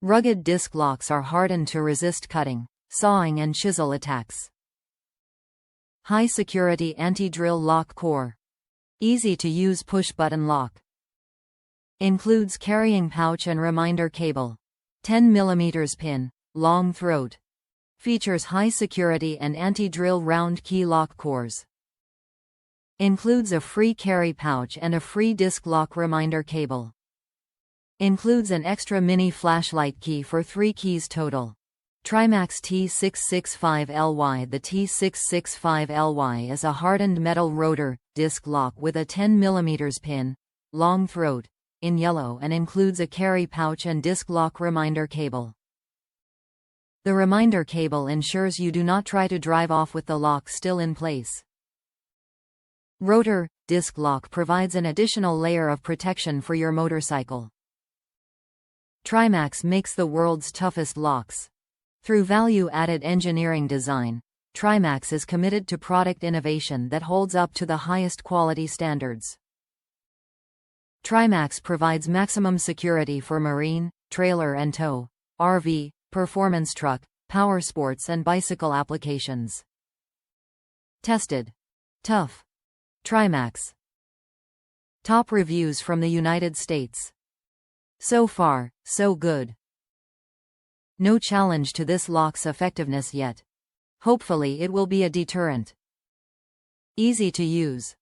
Rugged disc locks are hardened to resist cutting, sawing and chisel attacks. High security anti-drill lock core. Easy to use push-button lock. Includes carrying pouch and reminder cable. 10 mm pin, long throat. Features high security and anti-drill round key lock cores. Includes a free carry pouch and a free disc lock reminder cable. Includes an extra mini flashlight key for 3 keys total. Trimax T665LY The T665LY is a hardened metal rotor disc lock with a 10 mm pin, long throat, in yellow, and includes a carry pouch and disc lock reminder cable. The reminder cable ensures you do not try to drive off with the lock still in place. Rotor disc lock provides an additional layer of protection for your motorcycle. Trimax makes the world's toughest locks. Through value-added engineering design, Trimax is committed to product innovation that holds up to the highest quality standards. Trimax provides maximum security for marine, trailer and tow, RV, performance truck, power sports and bicycle applications. Tested. Tough. Trimax. Top reviews from the United States. So far, so good. No challenge to this lock's effectiveness yet. Hopefully it will be a deterrent. Easy to use.